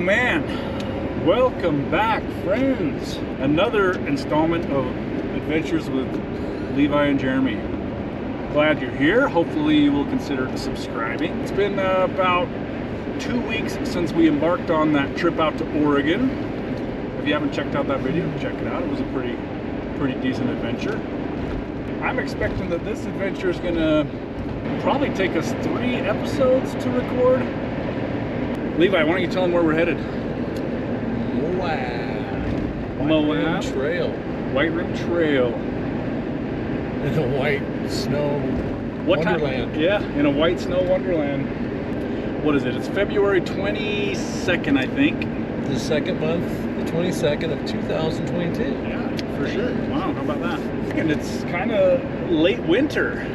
oh man, welcome back, friends. Another installment of Adventures with Levi and Jeremy. Glad you're here. Hopefully you will consider subscribing. It's been about 2 weeks since we embarked on that trip out to Oregon. If you haven't checked out that video, check it out. It was a pretty decent adventure. I'm expecting that this adventure is gonna probably take us 3 episodes to record. Levi, why don't you tell them where we're headed? Moab Trail. White Rim Trail. In a white snow wonderland. Yeah, in a white snow wonderland. What is it? It's February 22nd, I think. The second month, the 22nd of 2022. Yeah, for sure. Wow, how about that? And it's kind of late winter.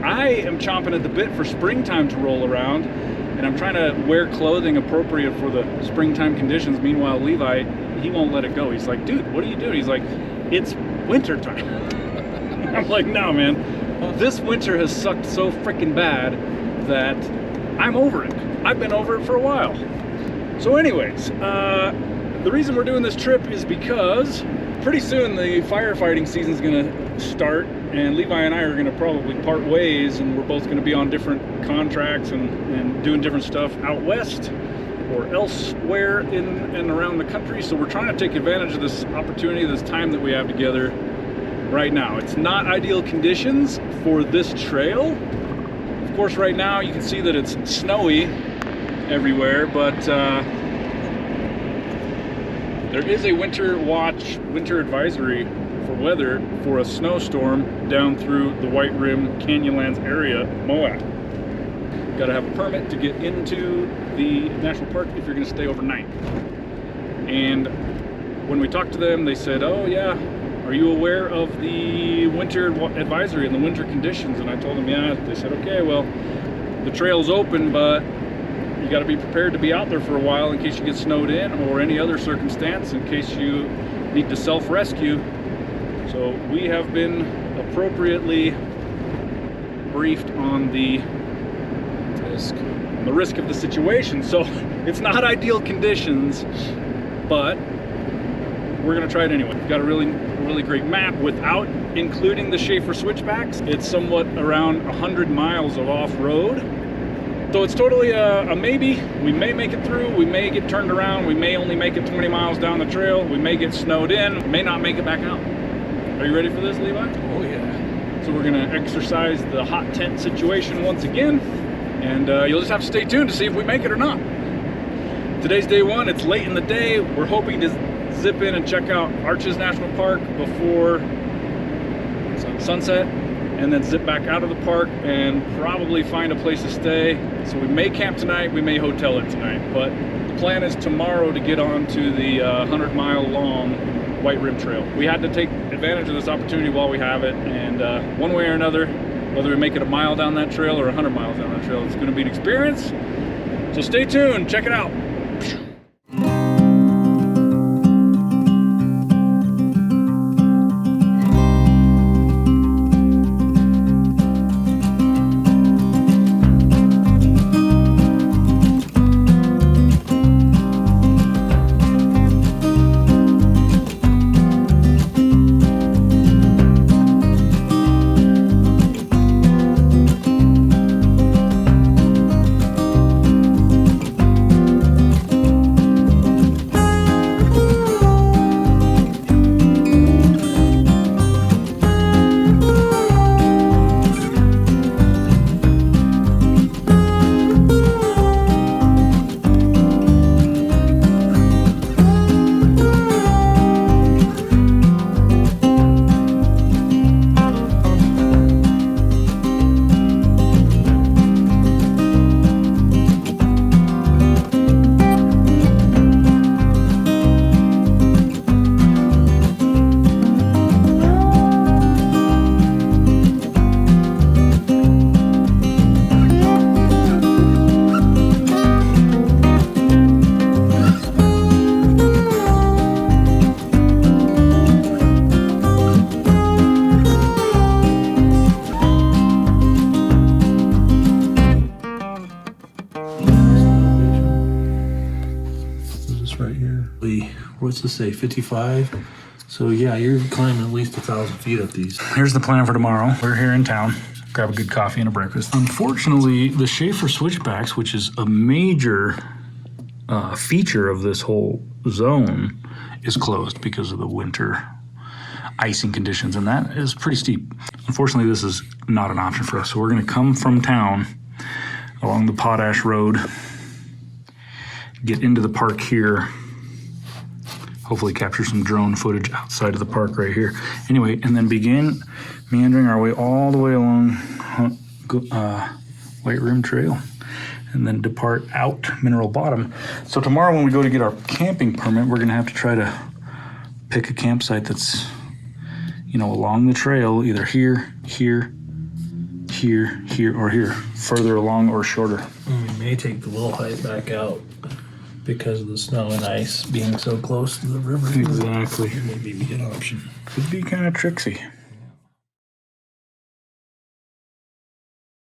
I am chomping at the bit for springtime to roll around, and I'm trying to wear clothing appropriate for the springtime conditions. Meanwhile, Levi, he won't let it go. He's like, dude, what are you doing? He's like, it's winter time. I'm like, no, man. This winter has sucked so freaking bad that I'm over it. I've been over it for a while. So anyways, the reason we're doing this trip is because pretty soon the firefighting season's gonna start, and Levi and I are gonna probably part ways, and we're both gonna be on different contracts and doing different stuff out west or elsewhere in and around the country. So we're trying to take advantage of this opportunity, this time that we have together right now. It's not ideal conditions for this trail. Of course, right now you can see that it's snowy everywhere, but there is a winter advisory for weather for a snowstorm down through the White Rim Canyonlands area, Moab. Got to have a permit to get into the national park if you're going to stay overnight. And when we talked to them, they said, oh yeah, are you aware of the winter advisory and the winter conditions? And I told them, yeah. They said, okay, well, the trail's open, but you got to be prepared to be out there for a while in case you get snowed in or any other circumstance, in case you need to self-rescue. So we have been appropriately briefed on the risk of the situation. So it's not ideal conditions, but we're gonna try it anyway. We've got a really great map without including the Schaefer switchbacks. It's somewhat around 100 miles of off-road. So it's totally a maybe. We may make it through, we may get turned around, we may only make it 20 miles down the trail, we may get snowed in, may not make it back out. Are you ready for this, Levi? Oh yeah. So we're gonna exercise the hot tent situation once again, and you'll just have to stay tuned to see if we make it or not. Today's day one, it's late in the day. We're hoping to zip in and check out Arches National Park before sunset, and then zip back out of the park and probably find a place to stay. So we may camp tonight, we may hotel it tonight, but the plan is tomorrow to get onto the 100-mile long White Rim Trail. We had to take advantage of this opportunity while we have it, and one way or another, whether we make it a mile down that trail or 100 miles down that trail, it's going to be an experience. So stay tuned, check it out. right here. What's this say, 55? So yeah, you're climbing at least 1,000 feet up these. Here's the plan for tomorrow. We're here in town. Grab a good coffee and a breakfast. Unfortunately, the Schaefer switchbacks, which is a major feature of this whole zone, is closed because of the winter icing conditions, and that is pretty steep. Unfortunately, this is not an option for us, so we're gonna come from town along the Potash Road, get into the park here, hopefully capture some drone footage outside of the park right here. Anyway, and then begin meandering our way all the way along White Rim Trail, and then depart out Mineral Bottom. So tomorrow when we go to get our camping permit, we're gonna have to try to pick a campsite that's, you know, along the trail, either here, here, here, here, or here, further along or shorter. We may take the low height back out because of the snow and ice being so close to the river. Exactly. Maybe be an option. Could be kind of tricksy.